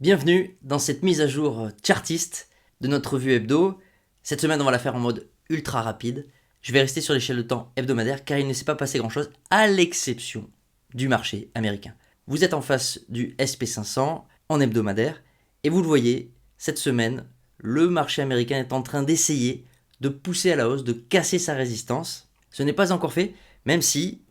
Bienvenue dans cette mise à jour chartiste de notre revue hebdo. Cette semaine, on va la faire en mode ultra rapide. Je vais rester sur l'échelle de temps hebdomadaire car il ne s'est pas passé grand chose à l'exception du marché américain. Vous êtes en face du SP500 en hebdomadaire et vous le voyez, cette semaine, le marché américain est en train d'essayer de pousser à la hausse, de casser sa résistance. Ce n'est pas encore fait, même si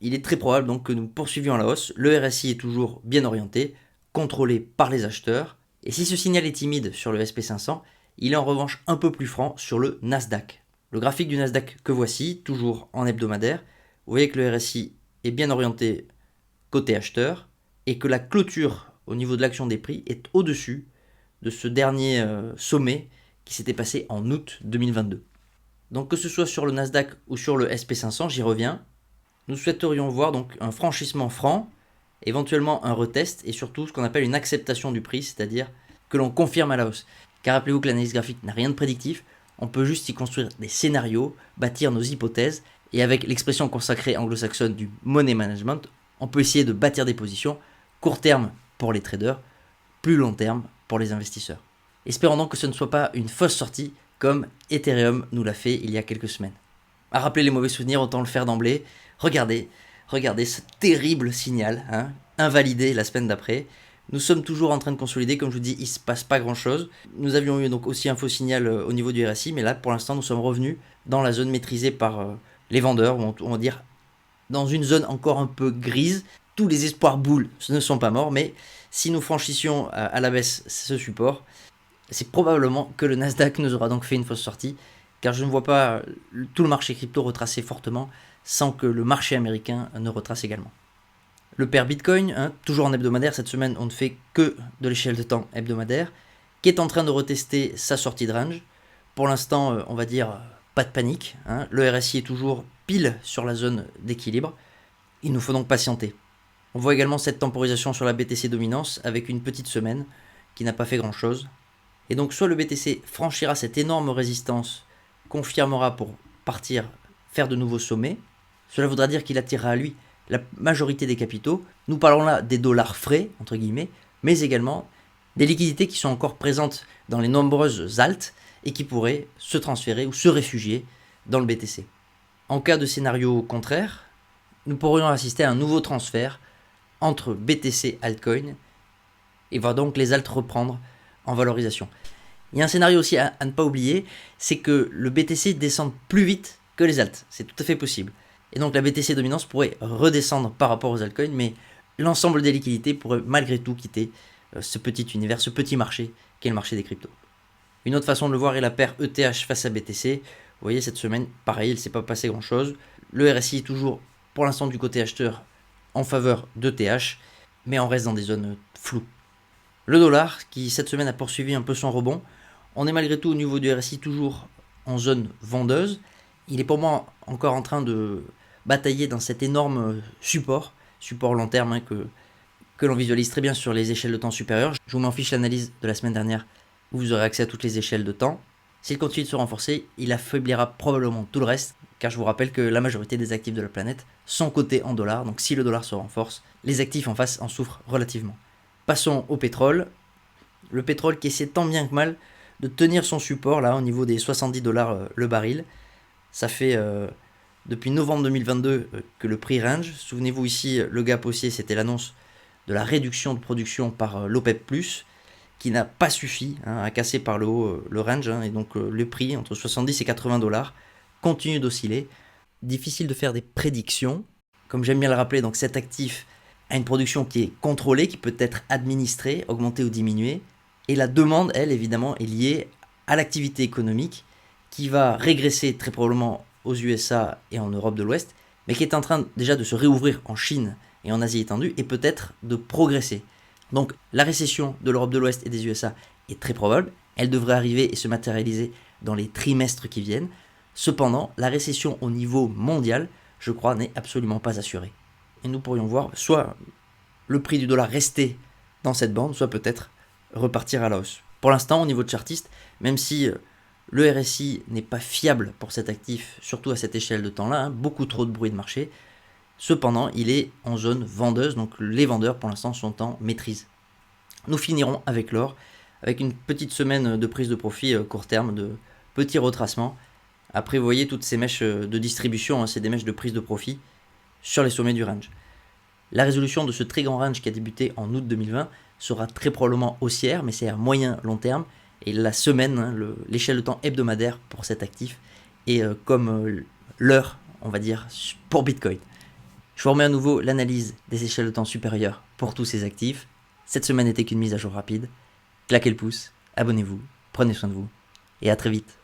il est très probable donc que nous poursuivions à la hausse. Le RSI est toujours bien orienté, contrôlé par les acheteurs. Et si ce signal est timide sur le SP500, il est en revanche un peu plus franc sur le Nasdaq. Le graphique du Nasdaq que voici, toujours en hebdomadaire, vous voyez que le RSI est bien orienté côté acheteur et que la clôture au niveau de l'action des prix est au-dessus de ce dernier sommet qui s'était passé en août 2022. Donc que ce soit sur le Nasdaq ou sur le SP500, j'y reviens, nous souhaiterions voir donc un franchissement franc, éventuellement un retest et surtout ce qu'on appelle une acceptation du prix, c'est-à-dire que l'on confirme à la hausse. Car rappelez-vous que l'analyse graphique n'a rien de prédictif, on peut juste y construire des scénarios, bâtir nos hypothèses, et avec l'expression consacrée anglo-saxonne du money management, on peut essayer de bâtir des positions court terme pour les traders, plus long terme pour les investisseurs. Espérons donc que ce ne soit pas une fausse sortie comme Ethereum nous l'a fait il y a quelques semaines. À rappeler les mauvais souvenirs, autant le faire d'emblée. Regardez ce terrible signal, invalidé la semaine d'après. Nous sommes toujours en train de consolider, comme je vous dis, il ne se passe pas grand chose. Nous avions eu donc aussi un faux signal au niveau du RSI, mais là pour l'instant nous sommes revenus dans la zone maîtrisée par les vendeurs, ou on va dire dans une zone encore un peu grise. Tous les espoirs boules ne sont pas morts, mais si nous franchissions à la baisse ce support, c'est probablement que le Nasdaq nous aura donc fait une fausse sortie, car je ne vois pas tout le marché crypto retracer fortement sans que le marché américain ne retrace également. Le pair Bitcoin, toujours en hebdomadaire, cette semaine on ne fait que de l'échelle de temps hebdomadaire, qui est en train de retester sa sortie de range. Pour l'instant, on va dire pas de panique, le RSI est toujours pile sur la zone d'équilibre, il nous faut donc patienter. On voit également cette temporisation sur la BTC dominance avec une petite semaine qui n'a pas fait grand chose. Et donc soit le BTC franchira cette énorme résistance, confirmera pour partir faire de nouveaux sommets, cela voudra dire qu'il attirera à lui la majorité des capitaux. Nous parlons là des dollars frais, entre guillemets, mais également des liquidités qui sont encore présentes dans les nombreuses alts et qui pourraient se transférer ou se réfugier dans le BTC. En cas de scénario contraire, nous pourrions assister à un nouveau transfert entre BTC altcoin et voir donc les alts reprendre en valorisation. Il y a un scénario aussi à ne pas oublier, c'est que le BTC descende plus vite que les alts, c'est tout à fait possible. Et donc la BTC dominance pourrait redescendre par rapport aux altcoins, mais l'ensemble des liquidités pourrait malgré tout quitter ce petit univers, ce petit marché qu'est le marché des cryptos. Une autre façon de le voir est la paire ETH face à BTC. Vous voyez cette semaine, pareil, il ne s'est pas passé grand chose. Le RSI est toujours pour l'instant du côté acheteur en faveur d'ETH, mais on reste dans des zones floues. Le dollar qui cette semaine a poursuivi un peu son rebond, on est malgré tout au niveau du RSI toujours en zone vendeuse. Il est pour moi encore en train de batailler dans cet énorme support long terme que l'on visualise très bien sur les échelles de temps supérieures. Je vous m'en fiche l'analyse de la semaine dernière où vous aurez accès à toutes les échelles de temps. S'il continue de se renforcer, il affaiblira probablement tout le reste, car je vous rappelle que la majorité des actifs de la planète sont cotés en dollars, donc si le dollar se renforce, les actifs en face en souffrent relativement. Passons au pétrole. Le pétrole qui essaie tant bien que mal de tenir son support là au niveau des 70 $ le baril. Ça fait depuis novembre 2022 que le prix range. Souvenez-vous ici, le gap haussier, c'était l'annonce de la réduction de production par l'OPEP+, qui n'a pas suffi à casser par le haut le range. Et donc le prix entre 70 et 80 $ continue d'osciller. Difficile de faire des prédictions. Comme j'aime bien le rappeler, donc cet actif a une production qui est contrôlée, qui peut être administrée, augmentée ou diminuée. Et la demande, elle, évidemment, est liée à l'activité économique qui va régresser très probablement aux USA et en Europe de l'Ouest, mais qui est en train déjà de se réouvrir en Chine et en Asie étendue, et peut-être de progresser. Donc la récession de l'Europe de l'Ouest et des USA est très probable, elle devrait arriver et se matérialiser dans les trimestres qui viennent. Cependant, la récession au niveau mondial, je crois, n'est absolument pas assurée. Et nous pourrions voir soit le prix du dollar rester dans cette bande, soit peut-être repartir à la hausse. Pour l'instant, au niveau de chartiste, même si le RSI n'est pas fiable pour cet actif, surtout à cette échelle de temps-là, beaucoup trop de bruit de marché, cependant, il est en zone vendeuse, donc les vendeurs pour l'instant sont en maîtrise. Nous finirons avec l'or, avec une petite semaine de prise de profit court terme, de petits retracements. Après, vous voyez toutes ces mèches de distribution, c'est des mèches de prise de profit sur les sommets du range. La résolution de ce très grand range qui a débuté en août 2020 sera très probablement haussière, mais c'est à moyen long terme. Et la semaine, l'échelle de temps hebdomadaire pour cet actif est comme l'heure, on va dire, pour Bitcoin. Je vous remets à nouveau l'analyse des échelles de temps supérieures pour tous ces actifs. Cette semaine n'était qu'une mise à jour rapide. Claquez le pouce, abonnez-vous, prenez soin de vous et à très vite.